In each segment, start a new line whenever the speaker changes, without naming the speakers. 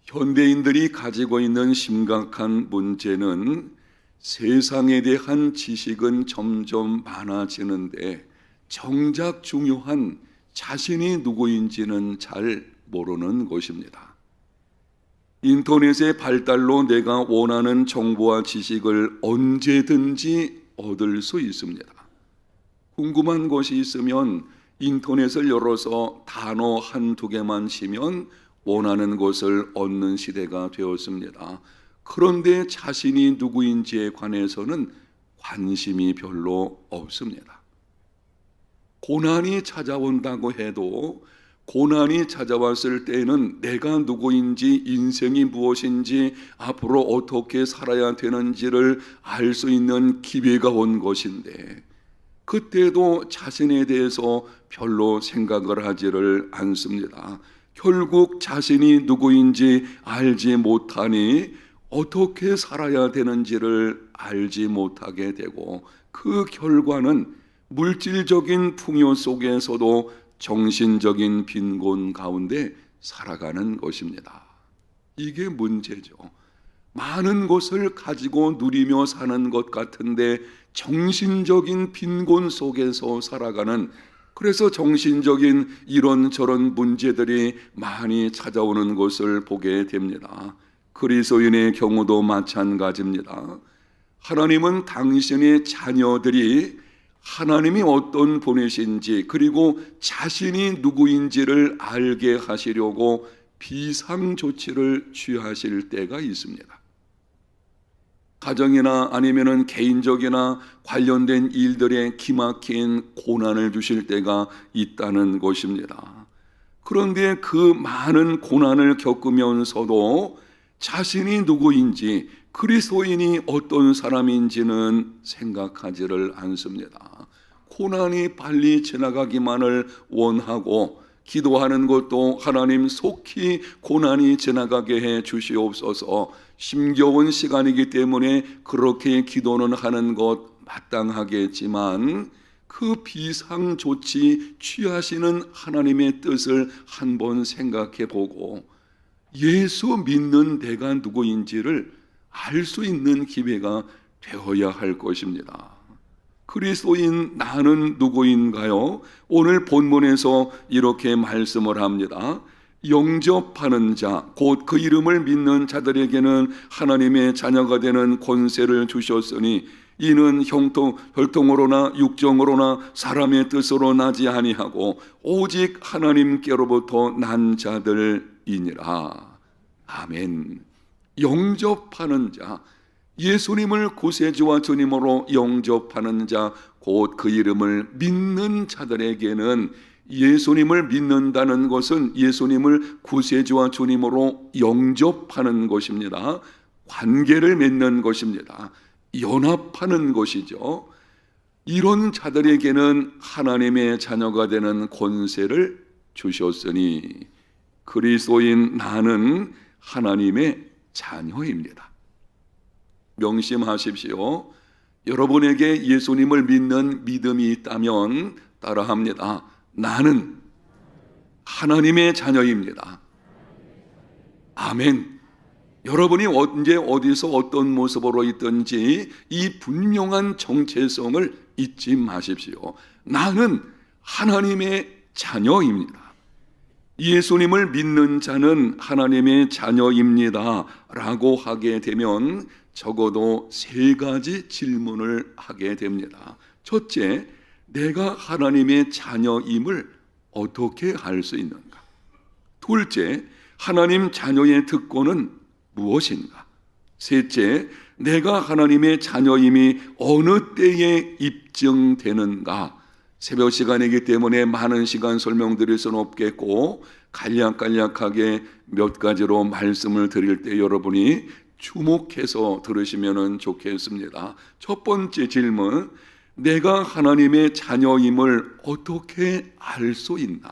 현대인들이 가지고 있는 심각한 문제는 세상에 대한 지식은 점점 많아지는데 정작 중요한 자신이 누구인지는 잘 모르는 것입니다. 인터넷의 발달로 내가 원하는 정보와 지식을 언제든지 얻을 수 있습니다. 궁금한 것이 있으면 인터넷을 열어서 단어 한두 개만 치면 원하는 것을 얻는 시대가 되었습니다. 그런데 자신이 누구인지에 관해서는 관심이 별로 없습니다. 고난이 찾아온다고 해도 고난이 찾아왔을 때에는 내가 누구인지, 인생이 무엇인지, 앞으로 어떻게 살아야 되는지를 알 수 있는 기회가 온 것인데 그때도 자신에 대해서 별로 생각을 하지를 않습니다. 결국 자신이 누구인지 알지 못하니 어떻게 살아야 되는지를 알지 못하게 되고 그 결과는 물질적인 풍요 속에서도 정신적인 빈곤 가운데 살아가는 것입니다. 이게 문제죠. 많은 것을 가지고 누리며 사는 것 같은데 정신적인 빈곤 속에서 살아가는, 그래서 정신적인 이런저런 문제들이 많이 찾아오는 것을 보게 됩니다. 그리스도인의 경우도 마찬가지입니다. 하나님은 당신의 자녀들이 하나님이 어떤 분이신지 그리고 자신이 누구인지를 알게 하시려고 비상조치를 취하실 때가 있습니다. 가정이나 아니면은 개인적이나 관련된 일들에 기막힌 고난을 주실 때가 있다는 것입니다. 그런데 그 많은 고난을 겪으면서도 자신이 누구인지, 그리스도인이 어떤 사람인지는 생각하지를 않습니다. 고난이 빨리 지나가기만을 원하고 기도하는 것도 하나님 속히 고난이 지나가게 해 주시옵소서, 힘겨운 시간이기 때문에 그렇게 기도는 하는 것 마땅하겠지만 그 비상조치 취하시는 하나님의 뜻을 한번 생각해 보고 예수 믿는 내가 누구인지를 알 수 있는 기회가 되어야 할 것입니다. 그리스도인 나는 누구인가요? 오늘 본문에서 이렇게 말씀을 합니다. 영접하는 자, 곧 그 이름을 믿는 자들에게는 하나님의 자녀가 되는 권세를 주셨으니 이는 혈통으로나 육정으로나 사람의 뜻으로 나지 아니하고 오직 하나님께로부터 난 자들이니라. 아멘. 영접하는 자, 예수님을 구세주와 주님으로 영접하는 자, 곧 그 이름을 믿는 자들에게는, 예수님을 믿는다는 것은 예수님을 구세주와 주님으로 영접하는 것입니다. 관계를 맺는 것입니다. 연합하는 것이죠. 이런 자들에게는 하나님의 자녀가 되는 권세를 주셨으니 그리스도인 나는 하나님의 자녀입니다. 명심하십시오. 여러분에게 예수님을 믿는 믿음이 있다면 따라합니다. 나는 하나님의 자녀입니다. 아멘. 여러분이 언제 어디서 어떤 모습으로 있든지 이 분명한 정체성을 잊지 마십시오. 나는 하나님의 자녀입니다. 예수님을 믿는 자는 하나님의 자녀입니다 라고 하게 되면 적어도 세 가지 질문을 하게 됩니다. 첫째, 내가 하나님의 자녀임을 어떻게 알 수 있는가? 둘째, 하나님 자녀의 특권은 무엇인가? 셋째, 내가 하나님의 자녀임이 어느 때에 입증되는가? 새벽 시간이기 때문에 많은 시간 설명드릴 수는 없겠고 간략간략하게 몇 가지로 말씀을 드릴 때 여러분이 주목해서 들으시면 좋겠습니다. 첫 번째 질문, 내가 하나님의 자녀임을 어떻게 알 수 있나?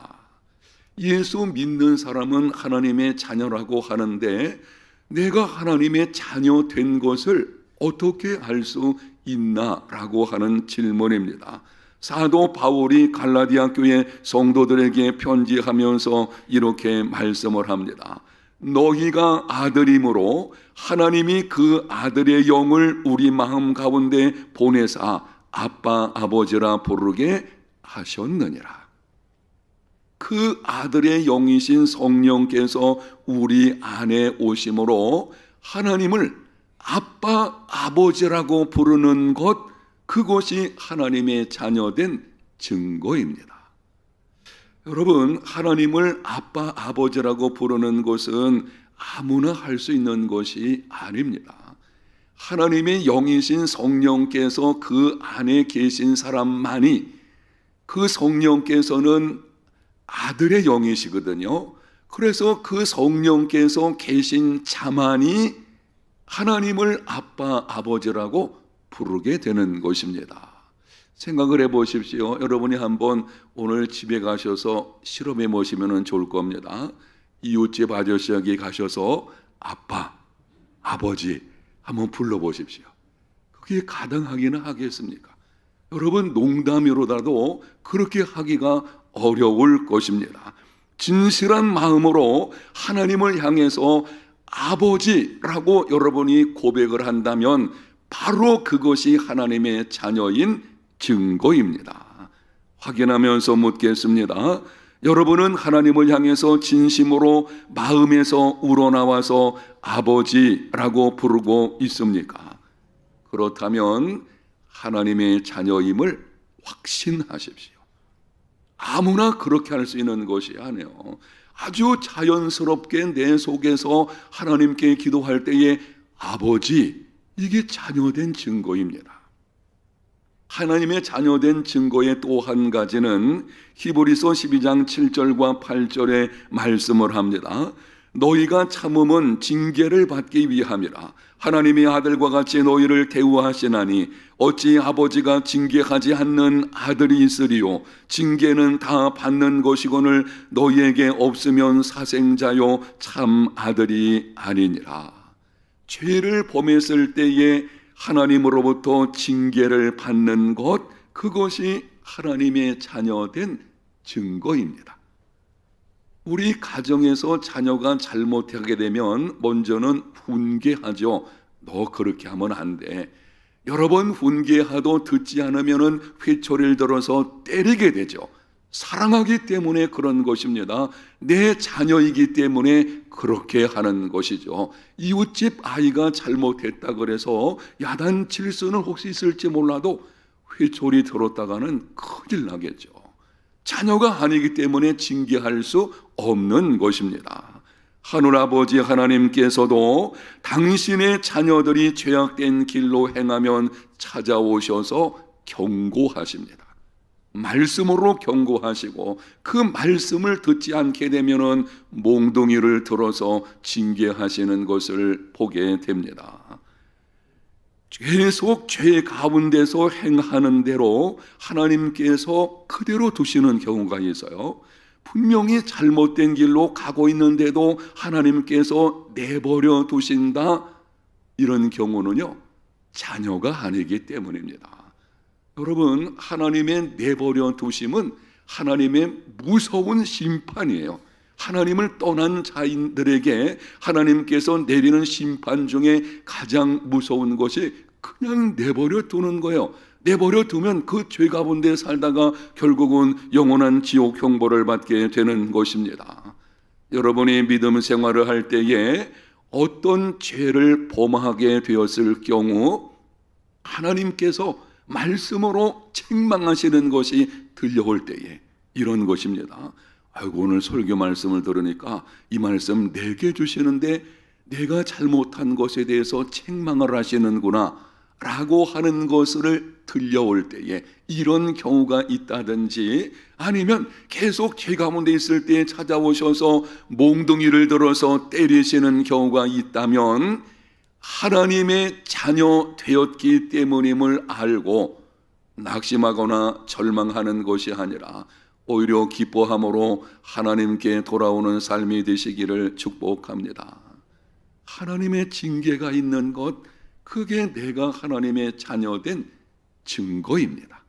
예수 믿는 사람은 하나님의 자녀라고 하는데 내가 하나님의 자녀 된 것을 어떻게 알 수 있나라고 하는 질문입니다. 사도 바울이 갈라디아 교회 성도들에게 편지하면서 이렇게 말씀을 합니다. 너희가 아들이므로 하나님이 그 아들의 영을 우리 마음 가운데 보내사 아빠 아버지라 부르게 하셨느니라. 그 아들의 영이신 성령께서 우리 안에 오심으로 하나님을 아빠 아버지라고 부르는 것, 그것이 하나님의 자녀된 증거입니다. 여러분, 하나님을 아빠 아버지라고 부르는 것은 아무나 할 수 있는 것이 아닙니다. 하나님의 영이신 성령께서 그 안에 계신 사람만이, 그 성령께서는 아들의 영이시거든요. 그래서 그 성령께서 계신 자만이 하나님을 아빠 아버지라고 부르게 되는 것입니다. 생각을 해 보십시오. 여러분이 한번 오늘 집에 가셔서 실험해 보시면 좋을 겁니다. 이웃집 아저씨에게 가셔서 아빠, 아버지 한번 불러보십시오. 그게 가능하기는 하겠습니까? 여러분, 농담으로라도 그렇게 하기가 어려울 것입니다. 진실한 마음으로 하나님을 향해서 아버지라고 여러분이 고백을 한다면 바로 그것이 하나님의 자녀인 증거입니다. 확인하면서 묻겠습니다. 여러분은 하나님을 향해서 진심으로 마음에서 우러나와서 아버지라고 부르고 있습니까? 그렇다면 하나님의 자녀임을 확신하십시오. 아무나 그렇게 할 수 있는 것이 아니에요. 아주 자연스럽게 내 속에서 하나님께 기도할 때에 아버지, 이게 자녀된 증거입니다. 하나님의 자녀된 증거의 또 한 가지는 히브리서 12장 7절과 8절에 말씀을 합니다. 너희가 참음은 징계를 받기 위함이라. 하나님의 아들과 같이 너희를 대우하시나니 어찌 아버지가 징계하지 않는 아들이 있으리요. 징계는 다 받는 것이거늘 너희에게 없으면 사생자요 참 아들이 아니니라. 죄를 범했을 때에 하나님으로부터 징계를 받는 것, 그것이 하나님의 자녀된 증거입니다. 우리 가정에서 자녀가 잘못하게 되면 먼저는 훈계하죠. 너 그렇게 하면 안 돼. 여러 번 훈계하도 듣지 않으면 회초리를 들어서 때리게 되죠. 사랑하기 때문에 그런 것입니다. 내 자녀이기 때문에 그렇게 하는 것이죠. 이웃집 아이가 잘못했다 그래서 야단칠 수는 혹시 있을지 몰라도 회초리 들었다가는 큰일 나겠죠. 자녀가 아니기 때문에 징계할 수 없는 것입니다. 하늘아버지 하나님께서도 당신의 자녀들이 죄악된 길로 행하면 찾아오셔서 경고하십니다. 말씀으로 경고하시고 그 말씀을 듣지 않게 되면은 몽둥이를 들어서 징계하시는 것을 보게 됩니다. 계속 죄 가운데서 행하는 대로 하나님께서 그대로 두시는 경우가 있어요. 분명히 잘못된 길로 가고 있는데도 하나님께서 내버려 두신다, 이런 경우는요 자녀가 아니기 때문입니다. 여러분, 하나님의 내버려 두심은 하나님의 무서운 심판이에요. 하나님을 떠난 자인들에게 하나님께서 내리는 심판 중에 가장 무서운 것이 그냥 내버려 두는 거예요. 내버려 두면 그 죄 가운데 살다가 결국은 영원한 지옥 형벌을 받게 되는 것입니다. 여러분이 믿음 생활을 할 때에 어떤 죄를 범하게 되었을 경우 하나님께서 말씀으로 책망하시는 것이 들려올 때에 이런 것입니다. 아이고, 오늘 설교 말씀을 들으니까 이 말씀 내게 주시는데 내가 잘못한 것에 대해서 책망을 하시는구나 라고 하는 것을 들려올 때에 이런 경우가 있다든지, 아니면 계속 죄 가운데 있을 때 찾아오셔서 몽둥이를 들어서 때리시는 경우가 있다면 하나님의 자녀 되었기 때문임을 알고 낙심하거나 절망하는 것이 아니라 오히려 기뻐함으로 하나님께 돌아오는 삶이 되시기를 축복합니다. 하나님의 징계가 있는 것, 그게 내가 하나님의 자녀된 증거입니다.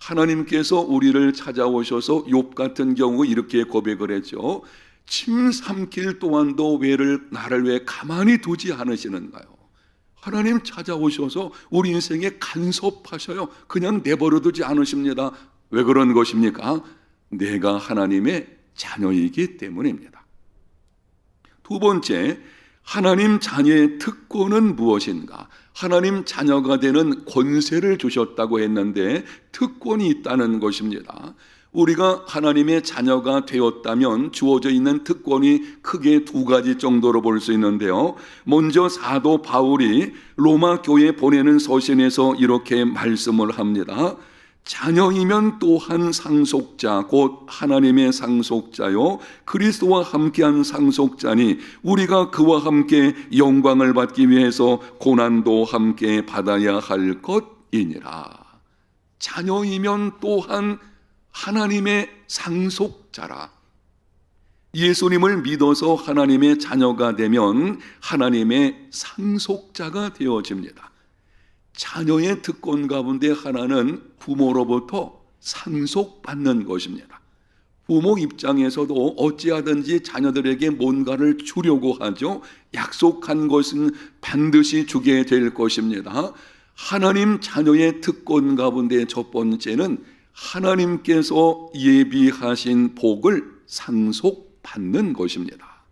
하나님께서 우리를 찾아오셔서 욥 같은 경우 이렇게 고백을 했죠. 침 삼킬 동안도 나를 왜 가만히 두지 않으시는가요? 하나님 찾아오셔서 우리 인생에 간섭하셔요. 그냥 내버려두지 않으십니다. 왜 그런 것입니까? 내가 하나님의 자녀이기 때문입니다. 두 번째, 하나님 자녀의 특권은 무엇인가? 하나님 자녀가 되는 권세를 주셨다고 했는데 특권이 있다는 것입니다. 우리가 하나님의 자녀가 되었다면 주어져 있는 특권이 크게 두 가지 정도로 볼 수 있는데요. 먼저 사도 바울이 로마 교회에 보내는 서신에서 이렇게 말씀을 합니다. 자녀이면 또한 상속자 곧 하나님의 상속자요 그리스도와 함께한 상속자니 우리가 그와 함께 영광을 받기 위해서 고난도 함께 받아야 할 것이니라. 자녀이면 또한 하나님의 상속자라. 예수님을 믿어서 하나님의 자녀가 되면 하나님의 상속자가 되어집니다. 자녀의 특권 가운데 하나는 부모로부터 상속받는 것입니다. 부모 입장에서도 어찌하든지 자녀들에게 뭔가를 주려고 하죠. 약속한 것은 반드시 주게 될 것입니다. 하나님 자녀의 특권 가운데 첫 번째는 하나님께서 예비하신 복을 상속받는 것입니다.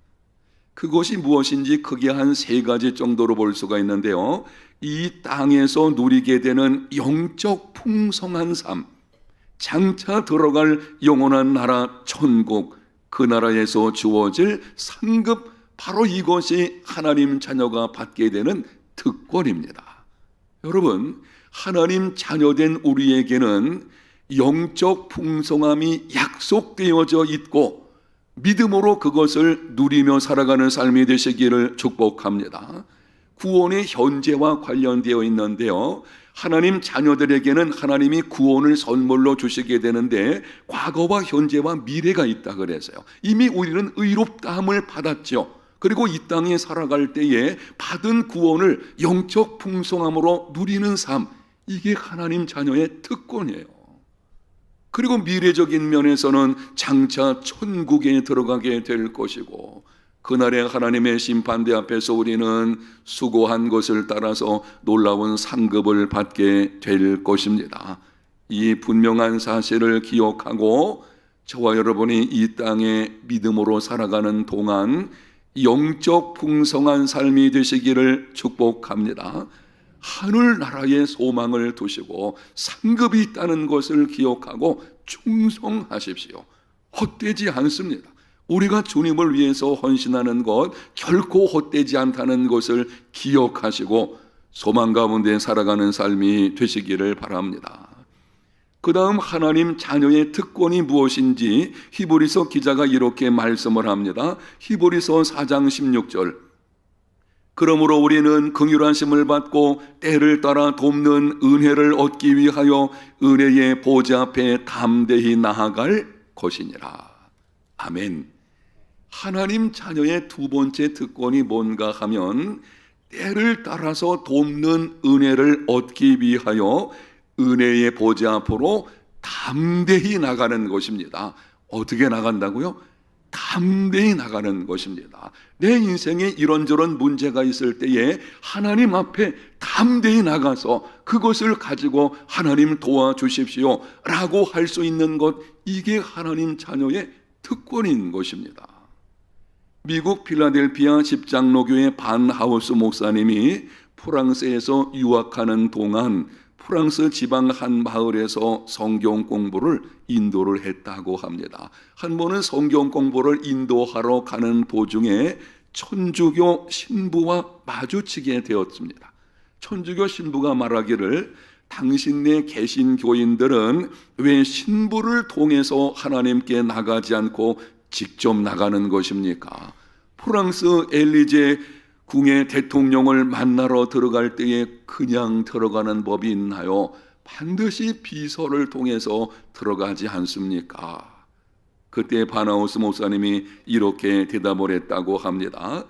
그것이 무엇인지 크게 한 세 가지 정도로 볼 수가 있는데요. 이 땅에서 누리게 되는 영적 풍성한 삶, 장차 들어갈 영원한 나라 천국, 그 나라에서 주어질 상급, 바로 이것이 하나님 자녀가 받게 되는 특권입니다. 여러분, 하나님 자녀된 우리에게는 영적 풍성함이 약속되어져 있고 믿음으로 그것을 누리며 살아가는 삶이 되시기를 축복합니다. 구원의 현재와 관련되어 있는데요. 하나님 자녀들에게는 하나님이 구원을 선물로 주시게 되는데 과거와 현재와 미래가 있다 그래서요. 이미 우리는 의롭다함을 받았죠. 그리고 이 땅에 살아갈 때에 받은 구원을 영적 풍성함으로 누리는 삶, 이게 하나님 자녀의 특권이에요. 그리고 미래적인 면에서는 장차 천국에 들어가게 될 것이고 그날에 하나님의 심판대 앞에서 우리는 수고한 것을 따라서 놀라운 상급을 받게 될 것입니다. 이 분명한 사실을 기억하고 저와 여러분이 이 땅에 믿음으로 살아가는 동안 영적 풍성한 삶이 되시기를 축복합니다. 하늘나라의 소망을 두시고 상급이 있다는 것을 기억하고 충성하십시오. 헛되지 않습니다. 우리가 주님을 위해서 헌신하는 것 결코 헛되지 않다는 것을 기억하시고 소망 가운데 살아가는 삶이 되시기를 바랍니다. 그 다음 하나님 자녀의 특권이 무엇인지 히브리서 기자가 이렇게 말씀을 합니다. 히브리서 4장 16절, 그러므로 우리는 긍휼하심을 받고 때를 따라 돕는 은혜를 얻기 위하여 은혜의 보좌 앞에 담대히 나아갈 것이니라. 아멘. 하나님 자녀의 두 번째 특권이 뭔가 하면 때를 따라서 돕는 은혜를 얻기 위하여 은혜의 보좌 앞으로 담대히 나가는 것입니다. 어떻게 나간다고요? 담대히 나가는 것입니다. 내 인생에 이런저런 문제가 있을 때에 하나님 앞에 담대히 나가서 그것을 가지고 하나님 도와주십시오 라고 할 수 있는 것, 이게 하나님 자녀의 특권인 것입니다. 미국 필라델피아 십장로교회 반하우스 목사님이 프랑스에서 유학하는 동안 프랑스 지방 한 마을에서 성경 공부를 인도를 했다고 합니다. 한 번은 성경 공부를 인도하러 가는 도중에 천주교 신부와 마주치게 되었습니다. 천주교 신부가 말하기를 당신네 개신교인들은 왜 신부를 통해서 하나님께 나가지 않고 직접 나가는 것입니까? 프랑스 엘리제 궁의 대통령을 만나러 들어갈 때에 그냥 들어가는 법이 있나요? 반드시 비서를 통해서 들어가지 않습니까? 그때 반하우스 목사님이 이렇게 대답을 했다고 합니다.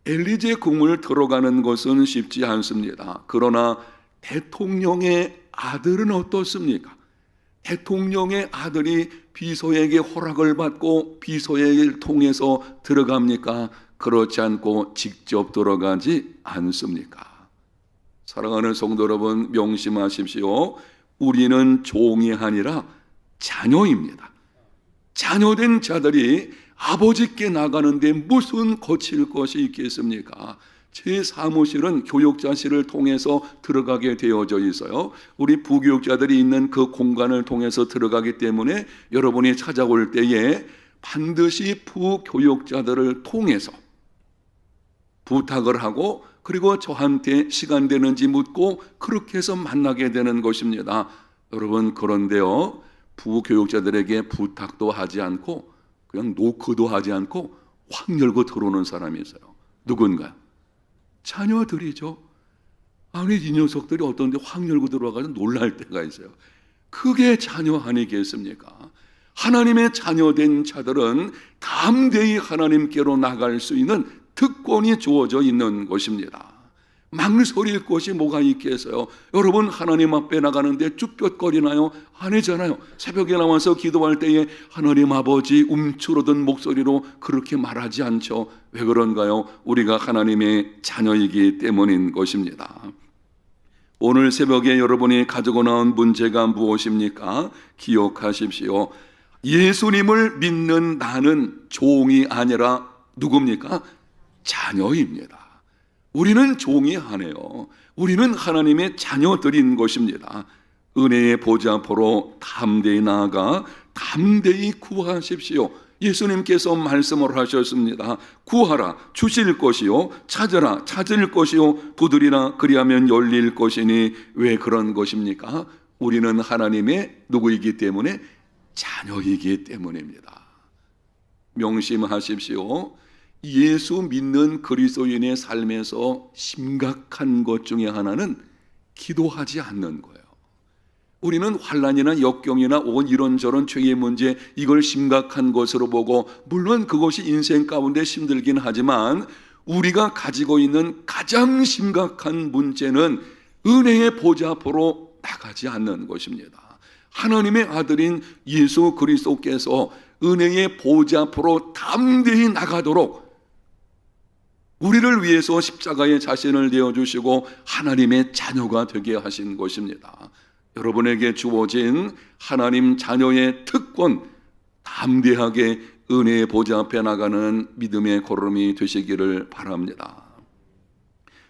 엘리제 궁을 들어가는 것은 쉽지 않습니다. 그러나 대통령의 아들은 어떻습니까? 대통령의 아들이 비서에게 허락을 받고 비서를 통해서 들어갑니까? 그렇지 않고 직접 들어가지 않습니까? 사랑하는 성도 여러분, 명심하십시오. 우리는 종이 아니라 자녀입니다. 자녀된 자들이 아버지께 나가는데 무슨 거칠 것이 있겠습니까? 제 사무실은 교육자실을 통해서 들어가게 되어져 있어요. 우리 부교육자들이 있는 그 공간을 통해서 들어가기 때문에 여러분이 찾아올 때에 반드시 부교육자들을 통해서 부탁을 하고 그리고 저한테 시간 되는지 묻고 그렇게 해서 만나게 되는 것입니다. 여러분, 그런데요, 부교육자들에게 부탁도 하지 않고 그냥 노크도 하지 않고 확 열고 들어오는 사람이 있어요. 누군가요? 자녀들이죠. 아니, 이 녀석들이 어떤데 확 열고 들어와가지고 놀랄 때가 있어요. 그게 자녀 아니겠습니까? 하나님의 자녀된 자들은 담대히 하나님께로 나갈 수 있는 특권이 주어져 있는 것입니다. 망설일 것이 뭐가 있겠어요? 여러분, 하나님 앞에 나가는데 쭈뼛거리나요? 아니잖아요. 새벽에 나와서 기도할 때에 하나님 아버지 움츠러든 목소리로 그렇게 말하지 않죠. 왜 그런가요? 우리가 하나님의 자녀이기 때문인 것입니다. 오늘 새벽에 여러분이 가지고 나온 문제가 무엇입니까? 기억하십시오. 예수님을 믿는 나는 종이 아니라 누굽니까? 자녀입니다. 우리는 종이 아니에요. 우리는 하나님의 자녀들인 것입니다. 은혜의 보좌 앞으로 담대히 나아가 담대히 구하십시오. 예수님께서 말씀을 하셨습니다. 구하라, 주실 것이요, 찾으라, 찾을 것이요, 두드리라, 그리하면 열릴 것이니. 왜 그런 것입니까? 우리는 하나님의 누구이기 때문에? 자녀이기 때문입니다. 명심하십시오. 예수 믿는 그리스도인의 삶에서 심각한 것 중에 하나는 기도하지 않는 거예요. 우리는 환난이나 역경이나 혹은 이런저런 죄의 문제, 이걸 심각한 것으로 보고, 물론 그것이 인생 가운데 힘들긴 하지만 우리가 가지고 있는 가장 심각한 문제는 은혜의 보좌 앞으로 나가지 않는 것입니다. 하나님의 아들인 예수 그리스도께서 은혜의 보좌 앞으로 담대히 나가도록 우리를 위해서 십자가에 자신을 내어주시고 하나님의 자녀가 되게 하신 것입니다. 여러분에게 주어진 하나님 자녀의 특권, 담대하게 은혜의 보좌 앞에 나가는 믿음의 걸음이 되시기를 바랍니다.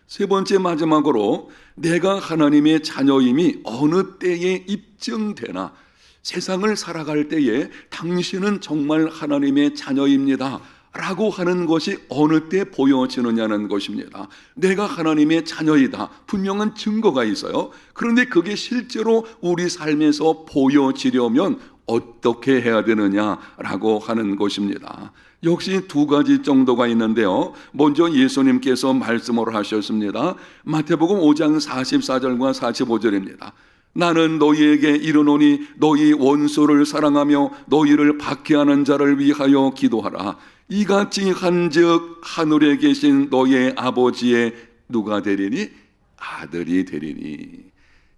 세 번째, 마지막으로 내가 하나님의 자녀임이 어느 때에 입증되나, 세상을 살아갈 때에 당신은 정말 하나님의 자녀입니다 라고 하는 것이 어느 때 보여지느냐는 것입니다. 내가 하나님의 자녀이다, 분명한 증거가 있어요. 그런데 그게 실제로 우리 삶에서 보여지려면 어떻게 해야 되느냐라고 하는 것입니다. 역시 두 가지 정도가 있는데요. 먼저 예수님께서 말씀을 하셨습니다. 마태복음 5장 44절과 45절입니다. 나는 너희에게 이르노니 너희 원수를 사랑하며 너희를 박해하는 자를 위하여 기도하라. 이같이 한즉 하늘에 계신 너희의 아버지의 누가 되리니? 아들이 되리니.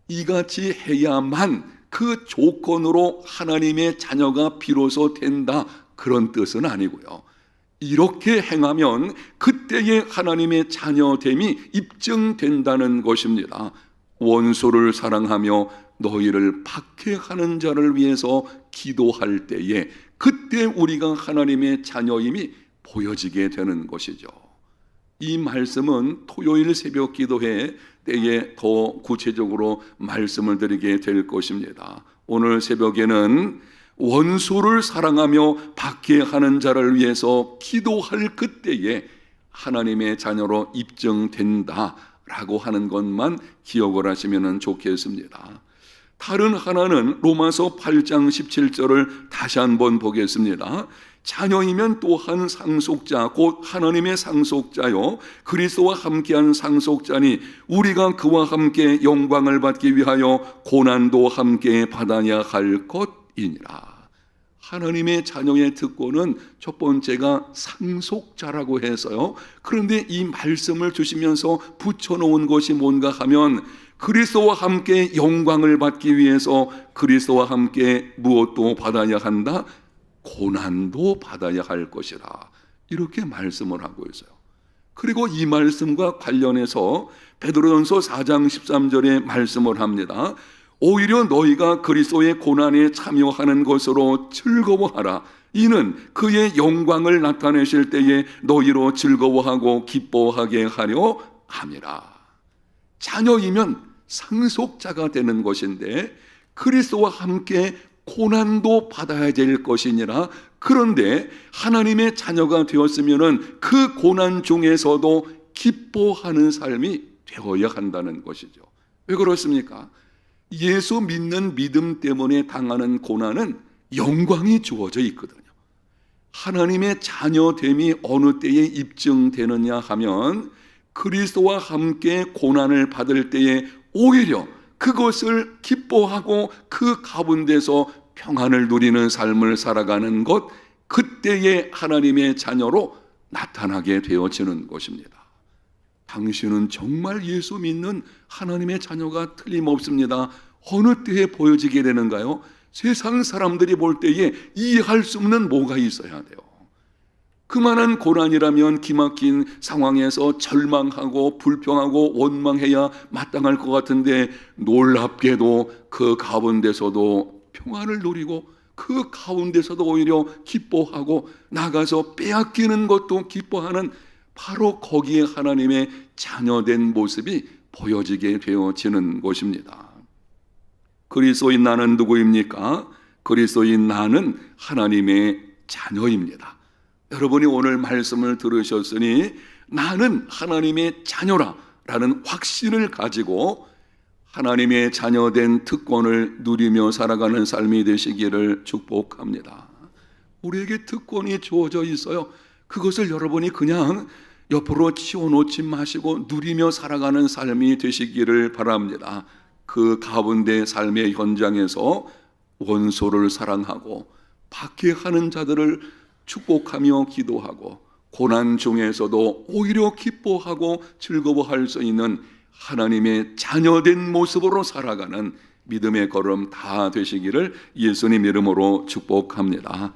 이같이 해야만 그 조건으로 하나님의 자녀가 비로소 된다, 그런 뜻은 아니고요. 이렇게 행하면 그때의 하나님의 자녀됨이 입증된다는 것입니다. 원수를 사랑하며 너희를 박해하는 자를 위해서 기도할 때에 그때 우리가 하나님의 자녀임이 보여지게 되는 것이죠. 이 말씀은 토요일 새벽 기도회 때에 더 구체적으로 말씀을 드리게 될 것입니다. 오늘 새벽에는 원수를 사랑하며 박해하는 자를 위해서 기도할 그때에 하나님의 자녀로 입증된다라고 하는 것만 기억을 하시면 좋겠습니다. 다른 하나는 로마서 8장 17절을 다시 한번 보겠습니다. 자녀이면 또한 상속자, 곧 하나님의 상속자요 그리스도와 함께한 상속자니 우리가 그와 함께 영광을 받기 위하여 고난도 함께 받아야 할 것이니라. 하나님의 자녀의 특권은 첫 번째가 상속자라고 해서요. 그런데 이 말씀을 주시면서 붙여놓은 것이 뭔가 하면 그리스도와 함께 영광을 받기 위해서 그리스도와 함께 무엇도 받아야 한다? 고난도 받아야 할 것이라. 이렇게 말씀을 하고 있어요. 그리고 이 말씀과 관련해서 베드로전서 4장 13절에 말씀을 합니다. 오히려 너희가 그리스도의 고난에 참여하는 것으로 즐거워하라. 이는 그의 영광을 나타내실 때에 너희로 즐거워하고 기뻐하게 하려 함이라. 자녀이면 상속자가 되는 것인데 그리스도와 함께 고난도 받아야 될 것이니라. 그런데 하나님의 자녀가 되었으면 그 고난 중에서도 기뻐하는 삶이 되어야 한다는 것이죠. 왜 그렇습니까? 예수 믿는 믿음 때문에 당하는 고난은 영광이 주어져 있거든요. 하나님의 자녀됨이 어느 때에 입증되느냐 하면 그리스도와 함께 고난을 받을 때에 오히려 그것을 기뻐하고 그 가운데서 평안을 누리는 삶을 살아가는 것, 그때에 하나님의 자녀로 나타나게 되어지는 것입니다. 당신은 정말 예수 믿는 하나님의 자녀가 틀림없습니다. 어느 때에 보여지게 되는가요? 세상 사람들이 볼 때에 이해할 수 없는 뭐가 있어야 돼요. 그만한 고난이라면 기막힌 상황에서 절망하고 불평하고 원망해야 마땅할 것 같은데 놀랍게도 그 가운데서도 평안을 누리고 그 가운데서도 오히려 기뻐하고 나가서 빼앗기는 것도 기뻐하는 바로 거기에 하나님의 자녀된 모습이 보여지게 되어지는 것입니다. 그리스도인 나는 누구입니까? 그리스도인 나는 하나님의 자녀입니다. 여러분이 오늘 말씀을 들으셨으니 나는 하나님의 자녀라 라는 확신을 가지고 하나님의 자녀된 특권을 누리며 살아가는 삶이 되시기를 축복합니다. 우리에게 특권이 주어져 있어요. 그것을 여러분이 그냥 옆으로 치워놓지 마시고 누리며 살아가는 삶이 되시기를 바랍니다. 그 가운데 삶의 현장에서 원수를 사랑하고 박해하는 자들을 축복하며 기도하고 고난 중에서도 오히려 기뻐하고 즐거워할 수 있는 하나님의 자녀된 모습으로 살아가는 믿음의 걸음 다 되시기를 예수님 이름으로 축복합니다.